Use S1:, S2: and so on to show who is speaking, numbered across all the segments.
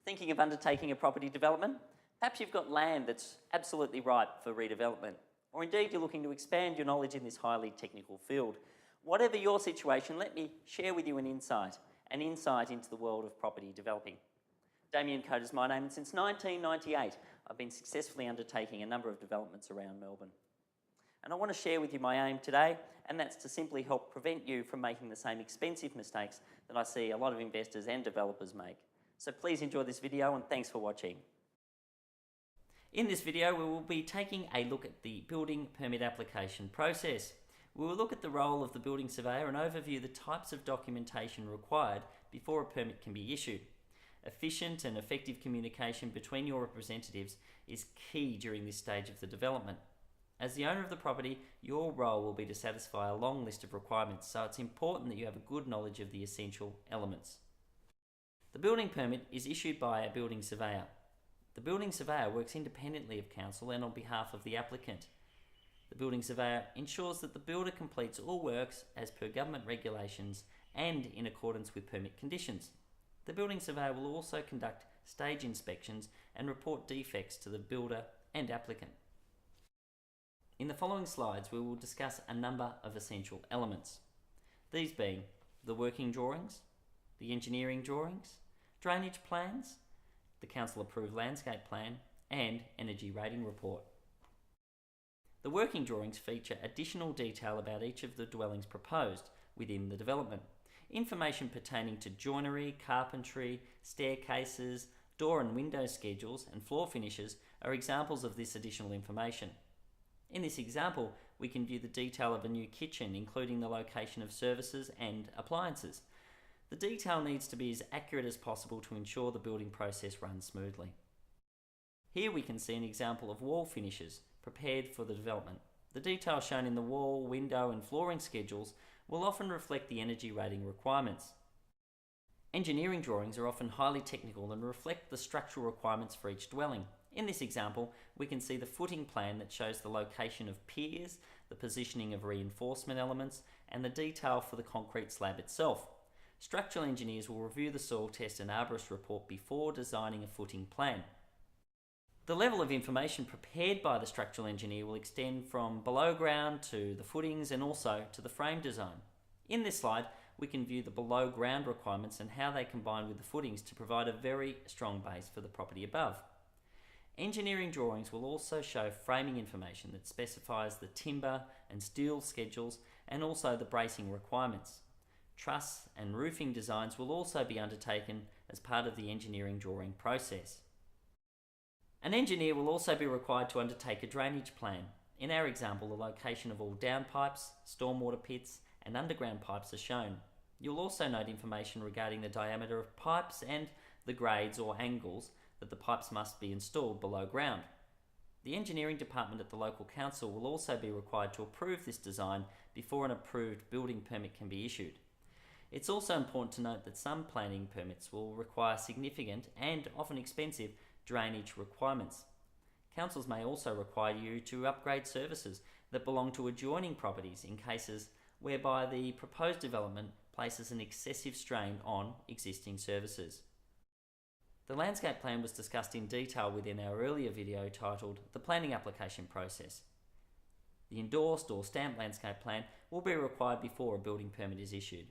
S1: Thinking of undertaking a property development? Perhaps you've got land that's absolutely ripe for redevelopment, or indeed you're looking to expand your knowledge in this highly technical field. Whatever your situation, let me share with you an insight into the world of property developing. Damien Coate is my name, and since 1998 I've been successfully undertaking a number of developments around Melbourne. And I want to share with you my aim today, and that's to simply help prevent you from making the same expensive mistakes that I see a lot of investors and developers make. So please enjoy this video, and thanks for watching. In this video we will be taking a look at the building permit application process. We will look at the role of the building surveyor and overview the types of documentation required before a permit can be issued. Efficient and effective communication between your representatives is key during this stage of the development. As the owner of the property, your role will be to satisfy a long list of requirements, so it's important that you have a good knowledge of the essential elements. The building permit is issued by a building surveyor. The building surveyor works independently of council and on behalf of the applicant. The building surveyor ensures that the builder completes all works as per government regulations and in accordance with permit conditions. The building surveyor will also conduct stage inspections and report defects to the builder and applicant. In the following slides we will discuss a number of essential elements, these being the working drawings, the engineering drawings, drainage plans, the council approved landscape plan and energy rating report. The working drawings feature additional detail about each of the dwellings proposed within the development. Information pertaining to joinery, carpentry, staircases, door and window schedules and floor finishes are examples of this additional information. In this example, we can view the detail of a new kitchen, including the location of services and appliances. The detail needs to be as accurate as possible to ensure the building process runs smoothly. Here we can see an example of wall finishes prepared for the development. The detail shown in the wall, window and flooring schedules will often reflect the energy rating requirements. Engineering drawings are often highly technical and reflect the structural requirements for each dwelling. In this example, we can see the footing plan that shows the location of piers, the positioning of reinforcement elements, and the detail for the concrete slab itself. Structural engineers will review the soil test and arborist report before designing a footing plan. The level of information prepared by the structural engineer will extend from below ground to the footings and also to the frame design. In this slide, we can view the below ground requirements and how they combine with the footings to provide a very strong base for the property above. Engineering drawings will also show framing information that specifies the timber and steel schedules and also the bracing requirements. Truss and roofing designs will also be undertaken as part of the engineering drawing process. An engineer will also be required to undertake a drainage plan. In our example, the location of all downpipes, stormwater pits and underground pipes are shown. You'll also note information regarding the diameter of pipes and the grades or angles that the pipes must be installed below ground. The engineering department at the local council will also be required to approve this design before an approved building permit can be issued. It's also important to note that some planning permits will require significant and often expensive drainage requirements. Councils may also require you to upgrade services that belong to adjoining properties in cases whereby the proposed development places an excessive strain on existing services. The landscape plan was discussed in detail within our earlier video titled The Planning Application Process. The endorsed or stamped landscape plan will be required before a building permit is issued.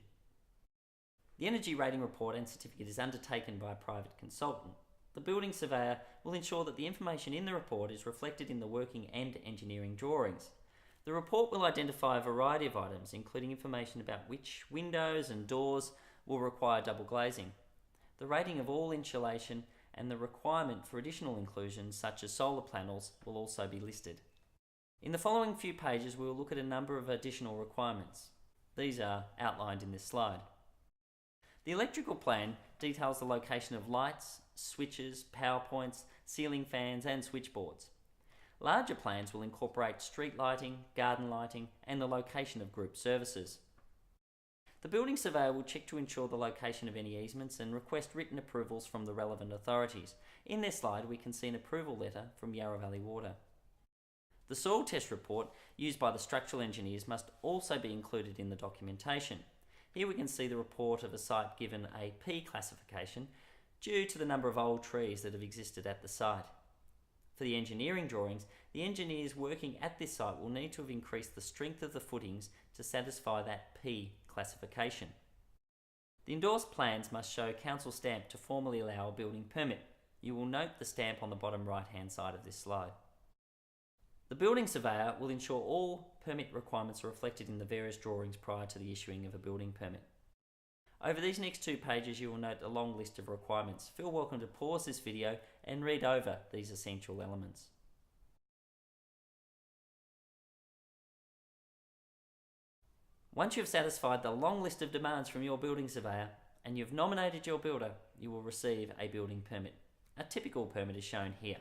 S1: The energy rating report and certificate is undertaken by a private consultant. The building surveyor will ensure that the information in the report is reflected in the working and engineering drawings. The report will identify a variety of items, including information about which windows and doors will require double glazing, the rating of all insulation, and the requirement for additional inclusions such as solar panels will also be listed. In the following few pages we will look at a number of additional requirements. These are outlined in this slide. The electrical plan details the location of lights, switches, power points, ceiling fans and switchboards. Larger plans will incorporate street lighting, garden lighting and the location of group services. The building surveyor will check to ensure the location of any easements and request written approvals from the relevant authorities. In this slide we can see an approval letter from Yarra Valley Water. The soil test report used by the structural engineers must also be included in the documentation. Here we can see the report of a site given a P classification due to the number of old trees that have existed at the site. For the engineering drawings, the engineers working at this site will need to have increased the strength of the footings to satisfy that P classification. The endorsed plans must show council stamp to formally allow a building permit. You will note the stamp on the bottom right hand side of this slide. The building surveyor will ensure all permit requirements are reflected in the various drawings prior to the issuing of a building permit. Over these next 2 pages you will note a long list of requirements. Feel welcome to pause this video and read over these essential elements. Once you've satisfied the long list of demands from your building surveyor and you've nominated your builder, you will receive a building permit. A typical permit is shown here.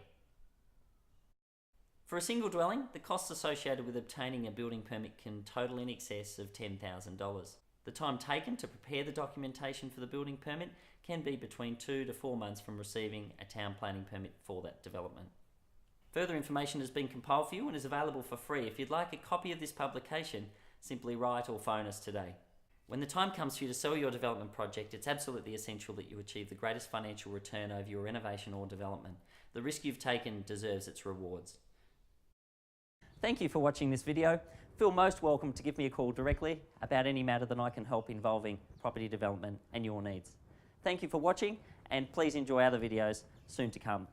S1: For a single dwelling, the costs associated with obtaining a building permit can total in excess of $10,000. The time taken to prepare the documentation for the building permit can be between 2 to 4 months from receiving a town planning permit for that development. Further information has been compiled for you and is available for free. If you'd like a copy of this publication, simply write or phone us today. When the time comes for you to sell your development project, it's absolutely essential that you achieve the greatest financial return over your renovation or development. The risk you've taken deserves its rewards. Thank you for watching this video. Feel most welcome to give me a call directly about any matter that I can help involving property development and your needs. Thank you for watching, and please enjoy other videos soon to come.